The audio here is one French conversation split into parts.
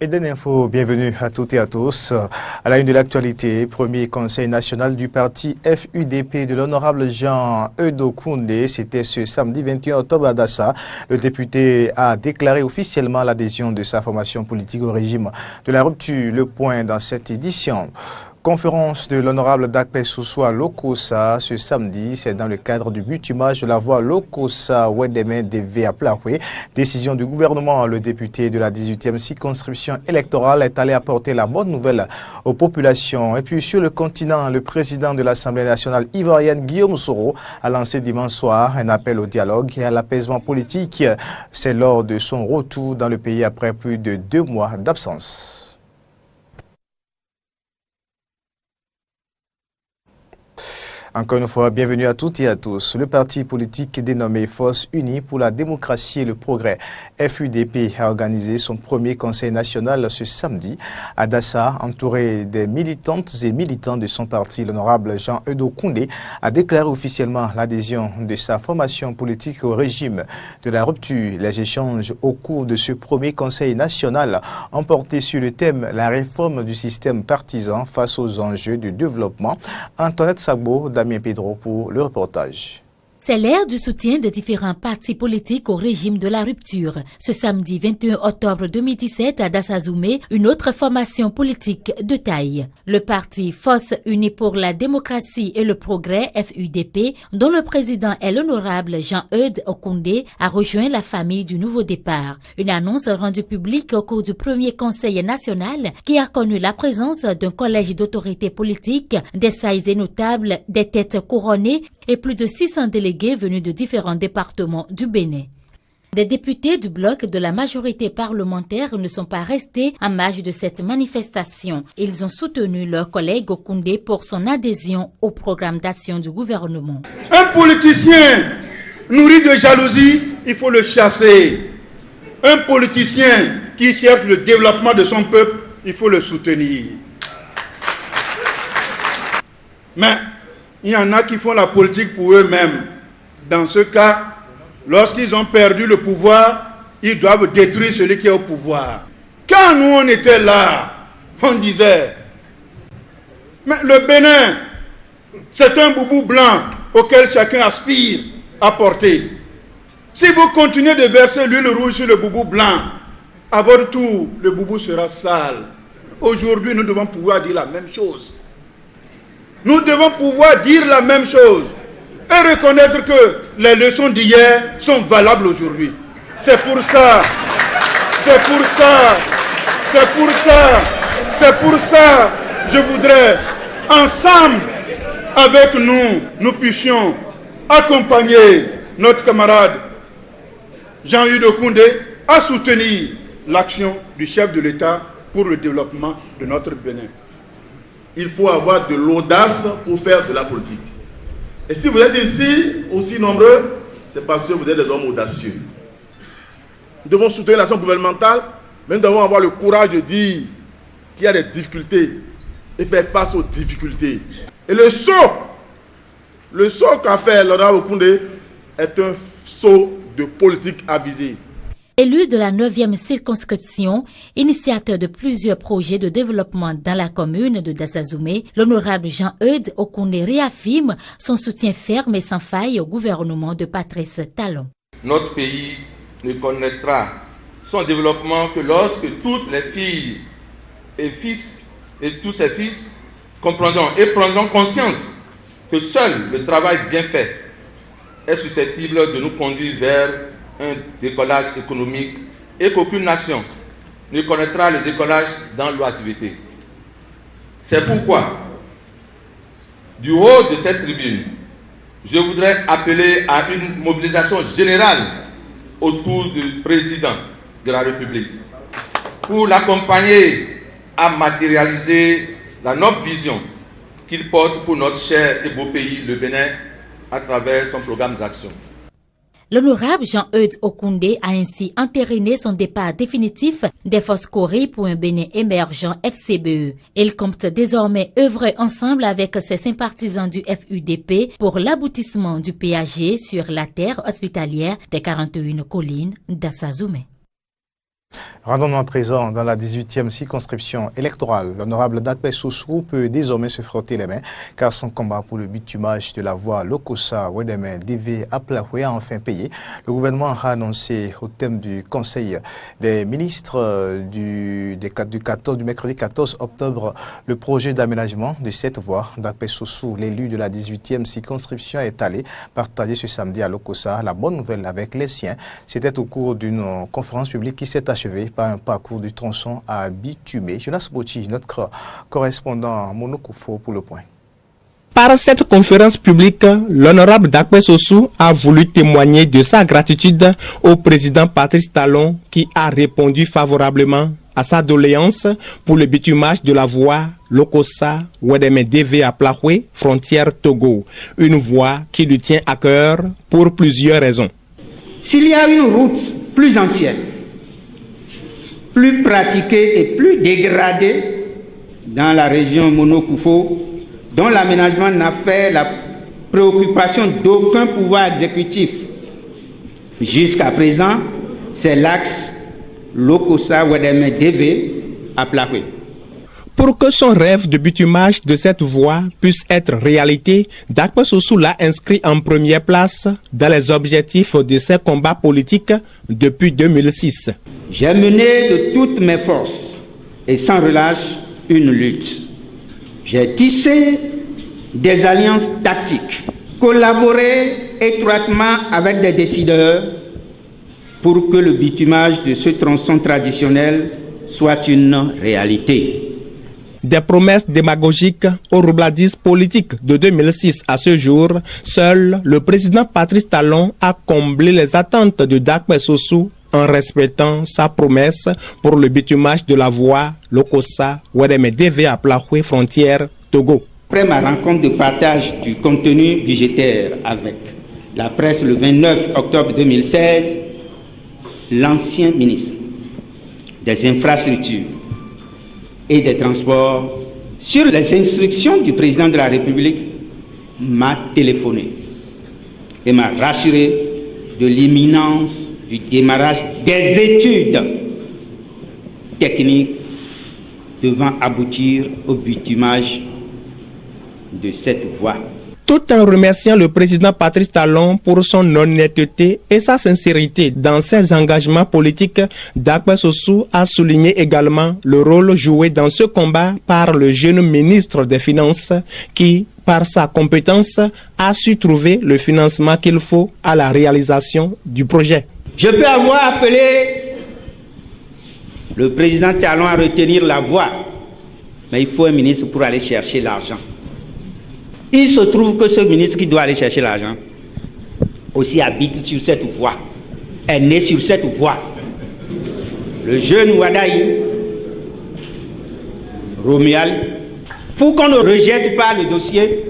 Eden Info, bienvenue à toutes et à tous. À la une de l'actualité, premier conseil national du parti FUDP de l'honorable Jean-Eudes Okoundé, c'était ce samedi 21 octobre à Dassa. Le député a déclaré officiellement l'adhésion de sa formation politique au régime de la rupture. Le point dans cette édition. Conférence de l'honorable Dakpe Soussoua Lokossa ce samedi, c'est dans le cadre du bitumage de la voie Lokossa-Wedeme-DV à Plahoué. Décision du gouvernement, le député de la 18e circonscription électorale est allé apporter la bonne nouvelle aux populations. Et puis sur le continent, le président de l'Assemblée nationale ivoirienne, Guillaume Soro, a lancé dimanche soir un appel au dialogue et à l'apaisement politique. C'est lors de son retour dans le pays après plus de 2 mois d'absence. Encore une fois, bienvenue à toutes et à tous. Le parti politique dénommé Force Unie pour la démocratie et le progrès, FUDP, a organisé son premier conseil national ce samedi à Dassa, entouré des militantes et militants de son parti. L'honorable Jean-Eudes Okoundé a déclaré officiellement l'adhésion de sa formation politique au régime de la rupture. Les échanges au cours de ce premier conseil national ont porté sur le thème la réforme du système partisan face aux enjeux du développement. Antoinette Sagbo, Damien Pedro pour le reportage. C'est l'ère du soutien des différents partis politiques au régime de la rupture. Ce samedi 21 octobre 2017 à Dassazoumé, une autre formation politique de taille. Le parti Force Unie pour la démocratie et le progrès, FUDP, dont le président est l'honorable Jean-Eudes Okoundé, a rejoint la famille du nouveau départ. Une annonce rendue publique au cours du premier conseil national qui a connu la présence d'un collège d'autorités politiques, des sailles et notables, des têtes couronnées et plus de 600 délégués venus de différents départements du Bénin. Des députés du bloc de la majorité parlementaire ne sont pas restés en marge de cette manifestation. Ils ont soutenu leur collègue Okoundé pour son adhésion au programme d'action du gouvernement. Un politicien nourri de jalousie, il faut le chasser. Un politicien qui cherche le développement de son peuple, il faut le soutenir. Mais il y en a qui font la politique pour eux-mêmes. Dans ce cas, lorsqu'ils ont perdu le pouvoir, ils doivent détruire celui qui est au pouvoir. Quand nous on était là, on disait, mais le Bénin, c'est un boubou blanc auquel chacun aspire à porter. Si vous continuez de verser l'huile rouge sur le boubou blanc, à votre tour, le boubou sera sale. Aujourd'hui, nous devons pouvoir dire la même chose. Nous devons pouvoir dire la même chose et reconnaître que les leçons d'hier sont valables aujourd'hui. C'est pour ça, je voudrais, ensemble, avec nous puissions accompagner notre camarade Jean-Eudes Okoundé à soutenir l'action du chef de l'État pour le développement de notre Bénin. Il faut avoir de l'audace pour faire de la politique. Et si vous êtes ici aussi nombreux, c'est parce que vous êtes des hommes audacieux. Nous devons soutenir l'action gouvernementale, mais nous devons avoir le courage de dire qu'il y a des difficultés et faire face aux difficultés. Et le saut qu'a fait l'honorable Okoundé est un saut de politique avisée. Élu de la 9e circonscription, initiateur de plusieurs projets de développement dans la commune de Dassazoumé, l'honorable Jean-Eudes Okoundé réaffirme son soutien ferme et sans faille au gouvernement de Patrice Talon. Notre pays ne connaîtra son développement que lorsque toutes les filles et fils et tous ses fils comprendront et prendront conscience que seul le travail bien fait est susceptible de nous conduire vers un décollage économique et qu'aucune nation ne connaîtra le décollage dans l'oisiveté. C'est pourquoi, du haut de cette tribune, je voudrais appeler à une mobilisation générale autour du président de la République pour l'accompagner à matérialiser la noble vision qu'il porte pour notre cher et beau pays, le Bénin, à travers son programme d'action. L'honorable Jean-Eudes Okoundé a ainsi entériné son départ définitif des forces Corée pour un Bénin émergent FCBE. Il compte désormais œuvrer ensemble avec ses sympathisants du FUDP pour l'aboutissement du PAG sur la terre hospitalière des 41 collines d'Assazoumé. Rendons-nous à présent dans la 18e circonscription électorale. L'honorable Dakpe Soussou peut désormais se frotter les mains car son combat pour le bitumage de la voie Lokossa Wedeme DV Aplahwe a enfin payé. Le gouvernement a annoncé au thème du Conseil des ministres du mercredi 14 octobre le projet d'aménagement de cette voie. Dakpe Soussou, l'élu de la 18e circonscription, est allé partager ce samedi à Lokossa la bonne nouvelle avec les siens. C'était au cours d'une conférence publique qui s'est achevée par un parcours du tronçon à bitumé. Jonas Bochi, notre correspondant Monokufo pour le point. Par cette conférence publique, l'honorable Dakpe Soussou a voulu témoigner de sa gratitude au président Patrice Talon qui a répondu favorablement à sa doléance pour le bitumage de la voie Lokossa Wedeme DV Aplahwe, frontière Togo. Une voie qui lui tient à cœur pour plusieurs raisons. S'il y a une route plus ancienne, plus pratiquée et plus dégradée dans la région Monokufo, dont l'aménagement n'a fait la préoccupation d'aucun pouvoir exécutif jusqu'à présent, c'est l'axe Lokossa Wedeme DV Aplahwe. Pour que son rêve de bitumage de cette voie puisse être réalité, Dakpe Soussou l'a inscrit en première place dans les objectifs de ses combats politiques depuis 2006. J'ai mené de toutes mes forces et sans relâche une lutte. J'ai tissé des alliances tactiques, collaboré étroitement avec des décideurs pour que le bitumage de ce tronçon traditionnel soit une réalité. Des promesses démagogiques au roubladisme politique de 2006 à ce jour, seul le président Patrice Talon a comblé les attentes de Dakpe Soussou en respectant sa promesse pour le bitumage de la voie Lokossa Wedeme DV Aplahwe, frontière Togo. Après ma rencontre de partage du contenu budgétaire avec la presse le 29 octobre 2016, l'ancien ministre des Infrastructures et des Transports, sur les instructions du président de la République, m'a téléphoné et m'a rassuré de l'imminence du démarrage des études techniques devant aboutir au bitumage de cette voie. Tout en remerciant le président Patrice Talon pour son honnêteté et sa sincérité dans ses engagements politiques, Dakpe Soussou a souligné également le rôle joué dans ce combat par le jeune ministre des Finances qui, par sa compétence, a su trouver le financement qu'il faut à la réalisation du projet. Je peux avoir appelé le président Talon à retenir la voie, mais il faut un ministre pour aller chercher l'argent. Il se trouve que ce ministre qui doit aller chercher l'argent aussi habite sur cette voie, est né sur cette voie. Le jeune Wadaï, Romuald, pour qu'on ne rejette pas le dossier,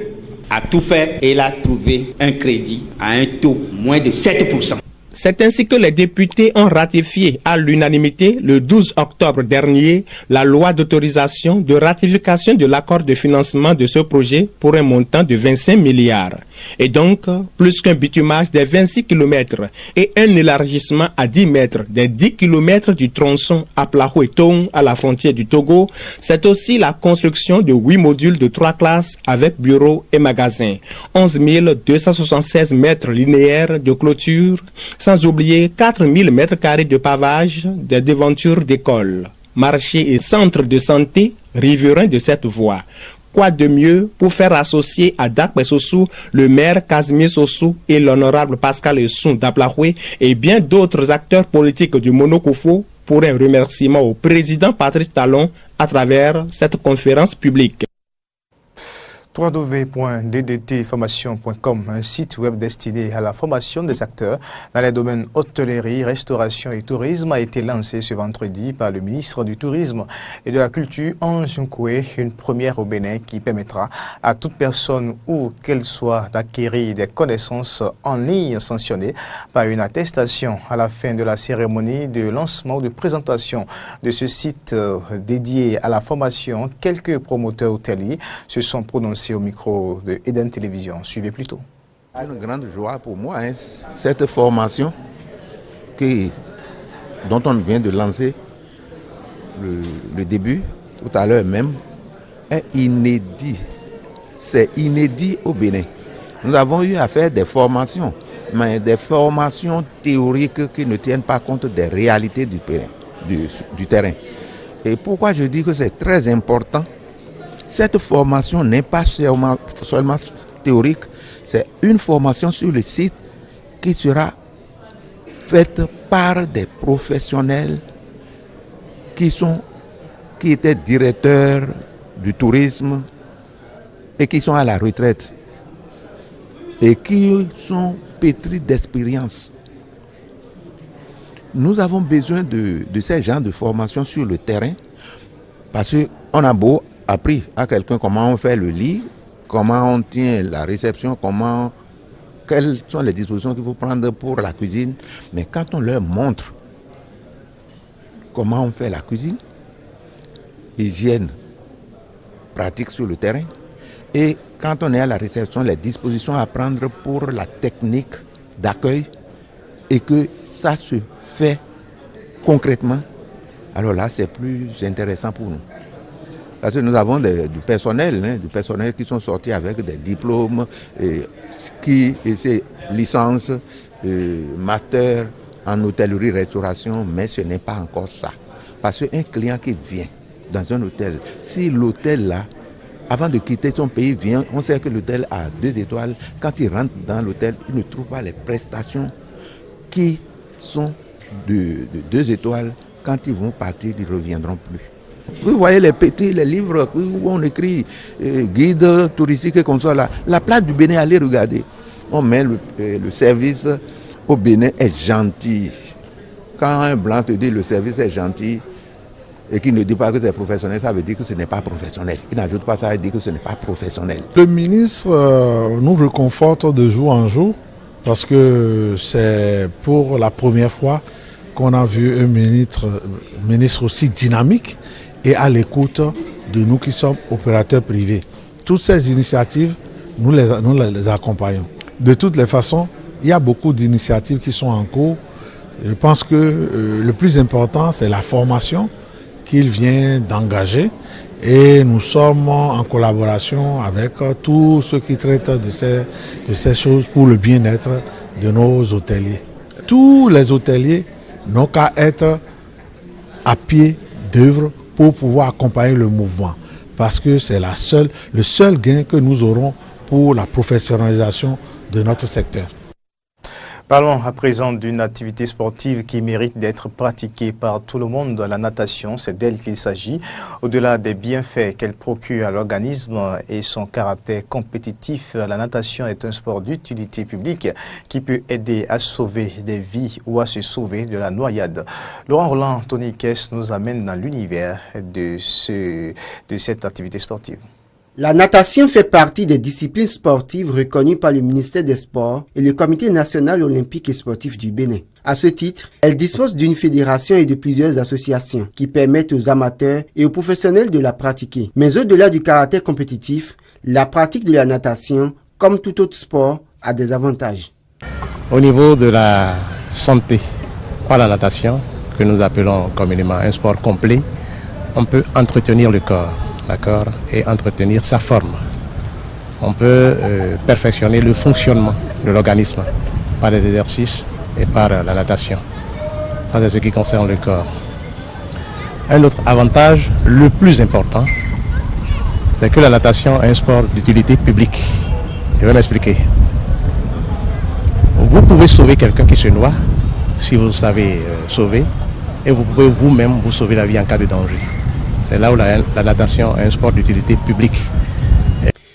a tout fait et il a trouvé un crédit à un taux moins de 7%. C'est ainsi que les députés ont ratifié à l'unanimité le 12 octobre dernier la loi d'autorisation de ratification de l'accord de financement de ce projet pour un montant de 25 milliards. Et donc, plus qu'un bitumage des 26 km et un élargissement à 10 mètres des 10 km du tronçon Aplahwe-Tong à la frontière du Togo, c'est aussi la construction de 8 modules de 3 classes avec bureaux et magasins, 11 276 mètres linéaires de clôture, sans oublier 4000 mètres carrés de pavage, des devantures d'écoles, marchés et centres de santé riverains de cette voie. Quoi de mieux pour faire associer à Dakpe Soussou le maire Casimir Soussou et l'honorable Pascal Essoun d'Aplahwe et bien d'autres acteurs politiques du Monokufo pour un remerciement au président Patrice Talon à travers cette conférence publique. www.ddtformation.com, un site web destiné à la formation des acteurs dans les domaines hôtellerie, restauration et tourisme, a été lancé ce vendredi par le ministre du Tourisme et de la Culture, Ange Nkoué, une première au Bénin qui permettra à toute personne où qu'elle soit d'acquérir des connaissances en ligne sanctionnées par une attestation. À la fin de la cérémonie de lancement ou de présentation de ce site dédié à la formation, quelques promoteurs hôteliers se sont prononcés au micro de Eden Télévision. Suivez plutôt. Une grande joie pour moi, cette formation que dont on vient de lancer le début, tout à l'heure même, est inédit. C'est inédit au Bénin. Nous avons eu à faire des formations, mais des formations théoriques qui ne tiennent pas compte des réalités du terrain. Et pourquoi je dis que c'est très important? Cette formation n'est pas seulement théorique, c'est une formation sur le site qui sera faite par des professionnels qui étaient directeurs du tourisme et qui sont à la retraite et qui sont pétris d'expérience. Nous avons besoin de ces gens de formation sur le terrain parce qu'on a beau appris à quelqu'un comment on fait le lit, comment on tient la réception, quelles sont les dispositions qu'il faut prendre pour la cuisine. Mais quand on leur montre comment on fait la cuisine, hygiène, pratique sur le terrain, et quand on est à la réception, les dispositions à prendre pour la technique d'accueil, et que ça se fait concrètement, alors là, c'est plus intéressant pour nous. Parce que nous avons du personnel qui sont sortis avec des diplômes, et ces licences, master en hôtellerie-restauration, mais ce n'est pas encore ça. Parce qu'un client qui vient dans un hôtel, si l'hôtel là, avant de quitter son pays, vient, on sait que l'hôtel a 2 étoiles, quand il rentre dans l'hôtel, il ne trouve pas les prestations qui sont de 2 étoiles. Quand ils vont partir, ils ne reviendront plus. Vous voyez les livres où on écrit guide touristique et comme ça là. La place du Bénin, allez regarder. On met le service au Bénin est gentil. Quand un blanc te dit le service est gentil et qu'il ne dit pas que c'est professionnel, ça veut dire que ce n'est pas professionnel. Il n'ajoute pas ça, il dit que ce n'est pas professionnel. Le ministre nous réconforte de jour en jour parce que c'est pour la première fois qu'on a vu un ministre aussi dynamique et à l'écoute de nous qui sommes opérateurs privés. Toutes ces initiatives, nous les accompagnons. De toutes les façons, il y a beaucoup d'initiatives qui sont en cours. Je pense que le plus important, c'est la formation qu'il vient d'engager. Et nous sommes en collaboration avec tous ceux qui traitent de ces choses pour le bien-être de nos hôteliers. Tous les hôteliers n'ont qu'à être à pied d'œuvre pour pouvoir accompagner le mouvement. Parce que c'est le seul gain que nous aurons pour la professionnalisation de notre secteur. Parlons à présent d'une activité sportive qui mérite d'être pratiquée par tout le monde, la natation. C'est d'elle qu'il s'agit. Au-delà des bienfaits qu'elle procure à l'organisme et son caractère compétitif, la natation est un sport d'utilité publique qui peut aider à sauver des vies ou à se sauver de la noyade. Laurent Roland, Tony Kess nous amène dans l'univers de cette activité sportive. La natation fait partie des disciplines sportives reconnues par le ministère des Sports et le Comité national olympique et sportif du Bénin. À ce titre, elle dispose d'une fédération et de plusieurs associations qui permettent aux amateurs et aux professionnels de la pratiquer. Mais au-delà du caractère compétitif, la pratique de la natation, comme tout autre sport, a des avantages. Au niveau de la santé, par la natation, que nous appelons communément un sport complet, on peut entretenir le corps. D'accord, et entretenir sa forme. On peut perfectionner le fonctionnement de l'organisme par les exercices et par la natation. Ça, c'est ce qui concerne le corps. Un autre avantage, le plus important, c'est que la natation est un sport d'utilité publique. Je vais m'expliquer. Vous pouvez sauver quelqu'un qui se noie, si vous savez sauver, et vous pouvez vous-même vous sauver la vie en cas de danger. C'est là où la natation est un sport d'utilité publique.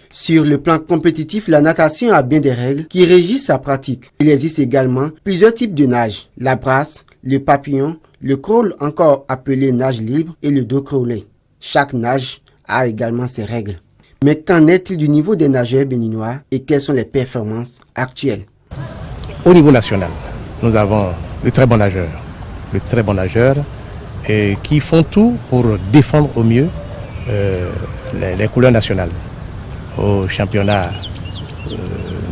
Sur le plan compétitif, la natation a bien des règles qui régissent sa pratique. Il existe également plusieurs types de nage. La brasse, le papillon, le crawl, encore appelé nage libre, et le dos crawlé. Chaque nage a également ses règles. Mais qu'en est-il du niveau des nageurs béninois et quelles sont les performances actuelles? Au niveau national, nous avons de très bons nageurs, et qui font tout pour défendre au mieux les couleurs nationales au championnat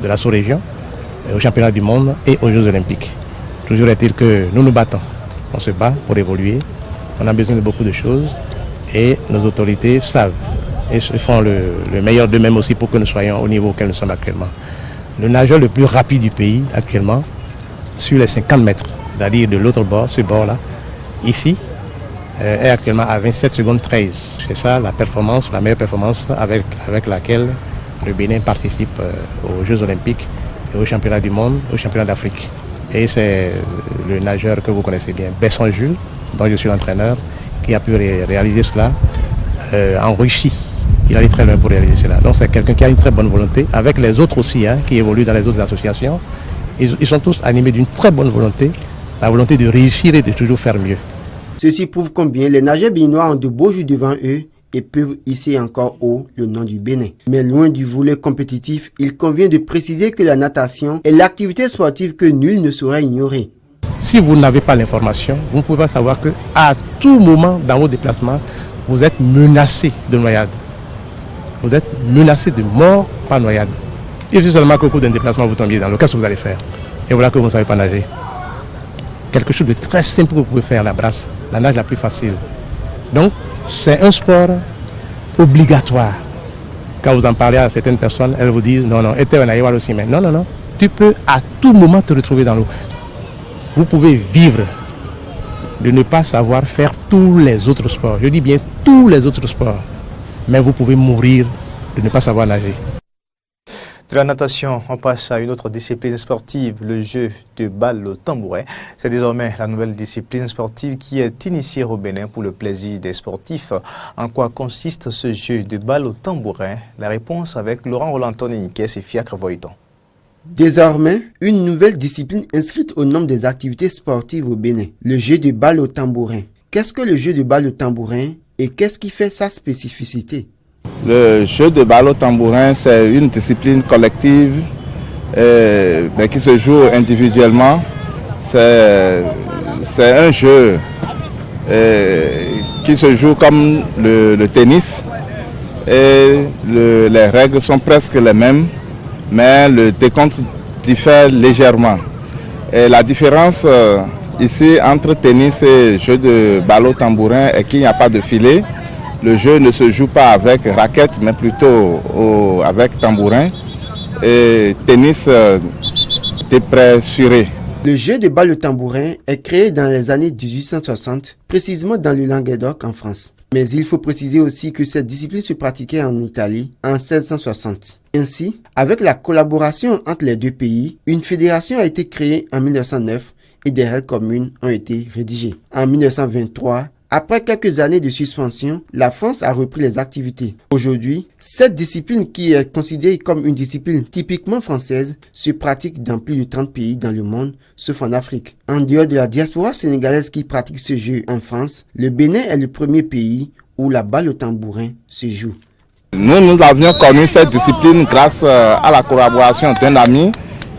de la sous-région, au championnat du monde et aux Jeux olympiques. Toujours est-il que nous nous battons On se bat pour évoluer. On a besoin de beaucoup de choses et nos autorités savent et font le meilleur d'eux-mêmes aussi pour que nous soyons au niveau auquel nous sommes actuellement. Le nageur le plus rapide du pays actuellement, sur les 50 mètres, c'est-à-dire de l'autre bord, ce bord-là, ici, est actuellement à 27 secondes 13. C'est ça la performance, la meilleure performance avec laquelle le Bénin participe aux Jeux Olympiques et aux championnats du monde, aux championnats d'Afrique. Et c'est le nageur que vous connaissez bien, Besson Jules, dont je suis l'entraîneur, qui a pu réaliser cela en Russie. Il allait très loin pour réaliser cela. Donc c'est quelqu'un qui a une très bonne volonté, avec les autres aussi, qui évoluent dans les autres associations. Ils sont tous animés d'une très bonne volonté, la volonté de réussir et de toujours faire mieux. Ceci prouve combien les nageurs béninois ont de beaux jours devant eux et peuvent hisser encore haut le nom du Bénin. Mais loin du volet compétitif, il convient de préciser que la natation est l'activité sportive que nul ne saurait ignorer. Si vous n'avez pas l'information, vous ne pouvez pas savoir qu'à tout moment dans vos déplacements, vous êtes menacé de noyade. Vous êtes menacé de mort par noyade. Il suffit seulement qu'au cours d'un déplacement, vous tombiez dans l'eau. Qu'est-ce que vous allez faire? Et voilà que vous ne savez pas nager. Quelque chose de très simple que vous pouvez faire, la brasse, la nage la plus facile. Donc, c'est un sport obligatoire. Quand vous en parlez à certaines personnes, elles vous disent non, non, aussi, mais non. Tu peux à tout moment te retrouver dans l'eau. Vous pouvez vivre de ne pas savoir faire tous les autres sports. Je dis bien tous les autres sports. Mais vous pouvez mourir de ne pas savoir nager. De la natation, on passe à une autre discipline sportive, le jeu de balle au tambourin. C'est désormais la nouvelle discipline sportive qui est initiée au Bénin pour le plaisir des sportifs. En quoi consiste ce jeu de balle au tambourin? La réponse avec Laurent Roland-Niquet et Fiacre Voiton. Désormais, une nouvelle discipline inscrite au nombre des activités sportives au Bénin, le jeu de balle au tambourin. Qu'est-ce que le jeu de balle au tambourin et qu'est-ce qui fait sa spécificité? Le jeu de balle au tambourin, c'est une discipline collective qui se joue individuellement. C'est un jeu qui se joue comme le tennis et les règles sont presque les mêmes, mais le décompte diffère légèrement. Et la différence ici entre tennis et jeu de balle au tambourin est qu'il n'y a pas de filet. Le jeu ne se joue pas avec raquette, mais plutôt avec tambourin. Et tennis dépressuré. Le jeu de balle au tambourin est créé dans les années 1860, précisément dans le Languedoc en France. Mais il faut préciser aussi que cette discipline se pratiquait en Italie en 1660. Ainsi, avec la collaboration entre les deux pays, une fédération a été créée en 1909 et des règles communes ont été rédigées. En 1923, après quelques années de suspension, la France a repris les activités. Aujourd'hui, cette discipline qui est considérée comme une discipline typiquement française se pratique dans plus de 30 pays dans le monde, sauf en Afrique. En dehors de la diaspora sénégalaise qui pratique ce jeu en France, le Bénin est le premier pays où la balle au tambourin se joue. Nous avions connu cette discipline grâce à la collaboration d'un ami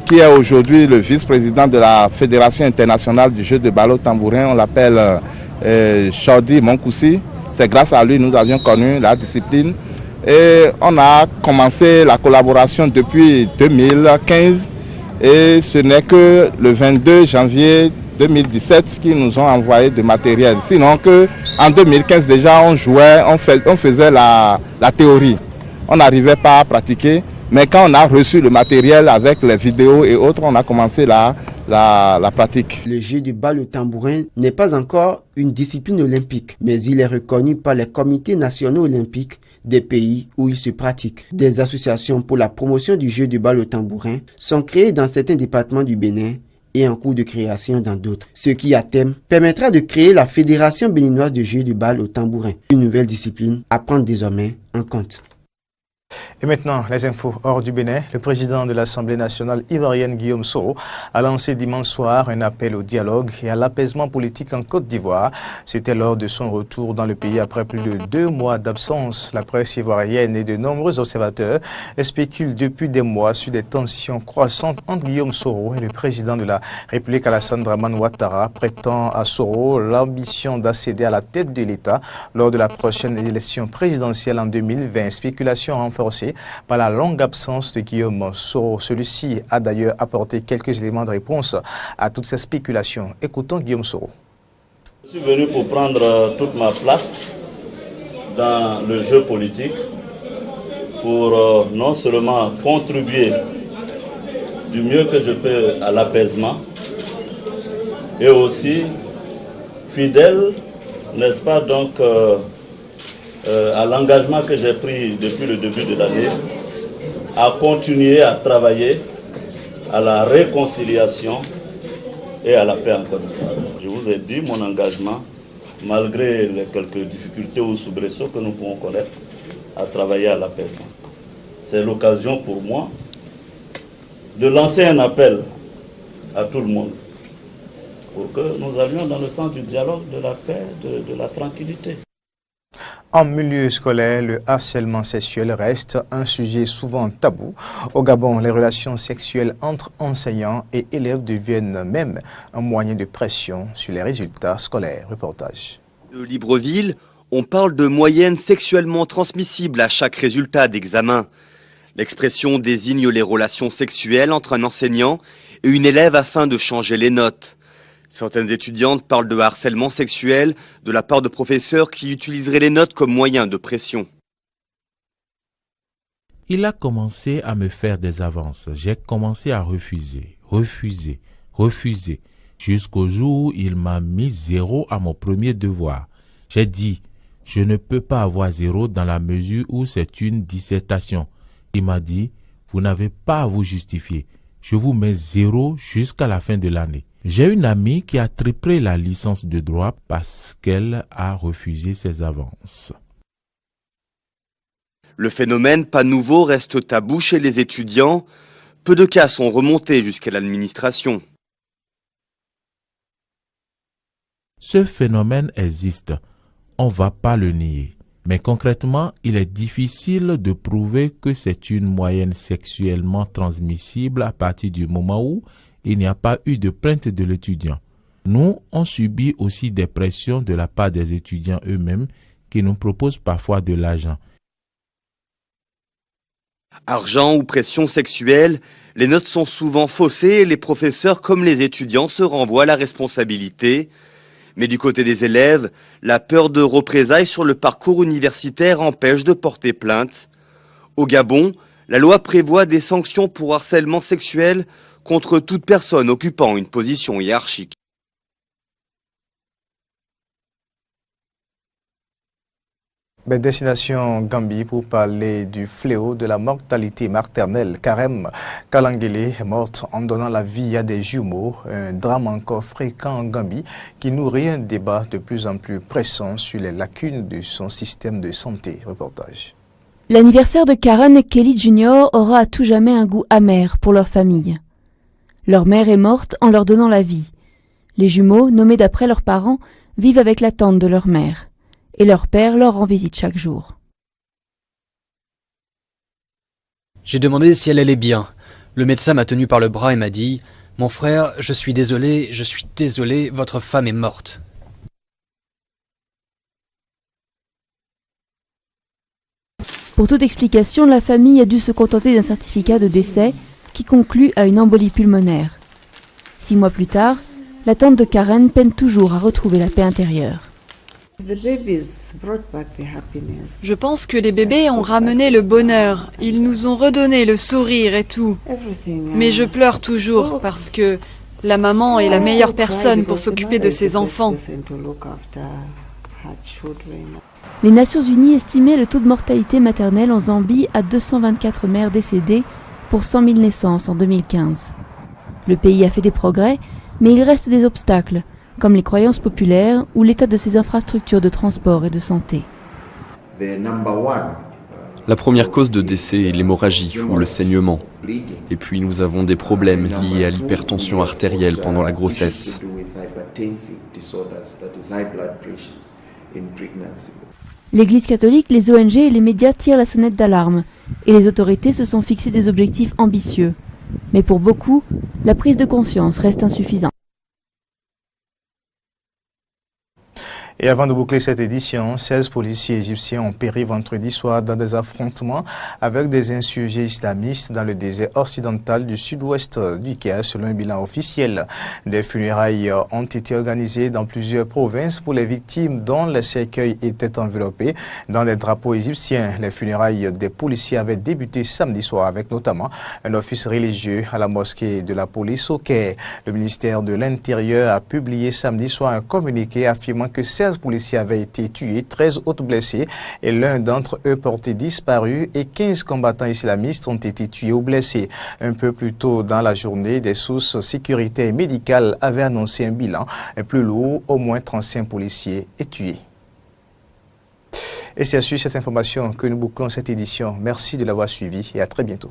qui est aujourd'hui le vice-président de la Fédération internationale du jeu de balle au tambourin. On l'appelle Chaudi Monkoussi. C'est grâce à lui que nous avions connu la discipline et on a commencé la collaboration depuis 2015 et ce n'est que le 22 janvier 2017 qu'ils nous ont envoyé de matériel. Sinon en 2015 déjà on jouait, on faisait la théorie. On n'arrivait pas à pratiquer, mais quand on a reçu le matériel avec les vidéos et autres, on a commencé la pratique. Le jeu de balle au tambourin n'est pas encore une discipline olympique, mais il est reconnu par les comités nationaux olympiques des pays où il se pratique. Des associations pour la promotion du jeu de balle au tambourin sont créées dans certains départements du Bénin et en cours de création dans d'autres. Ce qui, à terme, permettra de créer la Fédération béninoise de jeu de balle au tambourin, une nouvelle discipline à prendre désormais en compte. Et maintenant, les infos hors du Bénin. Le président de l'Assemblée nationale ivoirienne, Guillaume Soro, a lancé dimanche soir un appel au dialogue et à l'apaisement politique en Côte d'Ivoire. C'était lors de son retour dans le pays après plus de 2 mois d'absence. La presse ivoirienne et de nombreux observateurs spéculent depuis des mois sur des tensions croissantes entre Guillaume Soro et le président de la République, Alassane Dramane Ouattara, prêtant à Soro l'ambition d'accéder à la tête de l'État lors de la prochaine élection présidentielle en 2020. Spéculation renforcée par la longue absence de Guillaume Soro. Celui-ci a d'ailleurs apporté quelques éléments de réponse à toutes ces spéculations. Écoutons Guillaume Soro. Je suis venu pour prendre toute ma place dans le jeu politique, pour non seulement contribuer du mieux que je peux à l'apaisement, et aussi fidèle, n'est-ce pas, donc à l'engagement que j'ai pris depuis le début de l'année, à continuer à travailler à la réconciliation et à la paix encore une fois. Je vous ai dit mon engagement, malgré les quelques difficultés ou soubresauts que nous pouvons connaître, à travailler à l'apaisement. C'est l'occasion pour moi de lancer un appel à tout le monde pour que nous allions dans le sens du dialogue, de la paix, de la tranquillité. En milieu scolaire, le harcèlement sexuel reste un sujet souvent tabou. Au Gabon, les relations sexuelles entre enseignants et élèves deviennent même un moyen de pression sur les résultats scolaires. Reportage. De Libreville, on parle de moyenne sexuellement transmissible à chaque résultat d'examen. L'expression désigne les relations sexuelles entre un enseignant et une élève afin de changer les notes. Certaines étudiantes parlent de harcèlement sexuel de la part de professeurs qui utiliseraient les notes comme moyen de pression. Il a commencé à me faire des avances. J'ai commencé à refuser, jusqu'au jour où il m'a mis 0 à mon premier devoir. J'ai dit, je ne peux pas avoir 0 dans la mesure où c'est une dissertation. Il m'a dit, vous n'avez pas à vous justifier. Je vous mets 0 jusqu'à la fin de l'année. J'ai une amie qui a triplé la licence de droit parce qu'elle a refusé ses avances. Le phénomène, pas nouveau, reste tabou chez les étudiants. Peu de cas sont remontés jusqu'à l'administration. Ce phénomène existe, on ne va pas le nier. Mais concrètement, il est difficile de prouver que c'est une moyenne sexuellement transmissible à partir du moment où il n'y a pas eu de plainte de l'étudiant. Nous, on subit aussi des pressions de la part des étudiants eux-mêmes qui nous proposent parfois de l'argent. Argent ou pression sexuelle, les notes sont souvent faussées et les professeurs comme les étudiants se renvoient la responsabilité. Mais du côté des élèves, la peur de représailles sur le parcours universitaire empêche de porter plainte. Au Gabon, la loi prévoit des sanctions pour harcèlement sexuel contre toute personne occupant une position hiérarchique. Destination Gambie pour parler du fléau de la mortalité maternelle. Karem Kalangele est morte en donnant la vie à des jumeaux, un drame encore fréquent en Gambie qui nourrit un débat de plus en plus pressant sur les lacunes de son système de santé. Reportage. L'anniversaire de Karen et Kelly Jr. aura à tout jamais un goût amer pour leur famille. Leur mère est morte en leur donnant la vie. Les jumeaux, nommés d'après leurs parents, vivent avec la tante de leur mère. Et leur père leur rend visite chaque jour. J'ai demandé si elle allait bien. Le médecin m'a tenu par le bras et m'a dit « Mon frère, je suis désolé, votre femme est morte. » Pour toute explication, la famille a dû se contenter d'un certificat de décès qui conclut à une embolie pulmonaire. 6 mois plus tard, la tante de Karen peine toujours à retrouver la paix intérieure. Je pense que les bébés ont ramené le bonheur, ils nous ont redonné le sourire et tout. Mais je pleure toujours parce que la maman est la meilleure personne pour s'occuper de ses enfants. Les Nations Unies estimaient le taux de mortalité maternelle en Zambie à 224 mères décédées pour 100 000 naissances en 2015. Le pays a fait des progrès, mais il reste des obstacles, comme les croyances populaires ou l'état de ses infrastructures de transport et de santé. La première cause de décès est l'hémorragie ou le saignement. Et puis nous avons des problèmes liés à l'hypertension artérielle pendant la grossesse. L'Église catholique, les ONG et les médias tirent la sonnette d'alarme et les autorités se sont fixés des objectifs ambitieux. Mais pour beaucoup, la prise de conscience reste insuffisante. Et avant de boucler cette édition, 16 policiers égyptiens ont péri vendredi soir dans des affrontements avec des insurgés islamistes dans le désert occidental du sud-ouest du Caire, selon un bilan officiel. Des funérailles ont été organisées dans plusieurs provinces pour les victimes dont les cercueils étaient enveloppés dans des drapeaux égyptiens. Les funérailles des policiers avaient débuté samedi soir avec notamment un office religieux à la mosquée de la police au Caire. Le ministère de l'Intérieur a publié samedi soir un communiqué affirmant que 16 policiers avaient été tués, 13 autres blessés et l'un d'entre eux porté disparu et 15 combattants islamistes ont été tués ou blessés. Un peu plus tôt dans la journée, des sources sécuritaires et médicales avaient annoncé un bilan plus lourd, au moins 35 policiers et tués. Et c'est sur cette information que nous bouclons cette édition. Merci de l'avoir suivi et à très bientôt.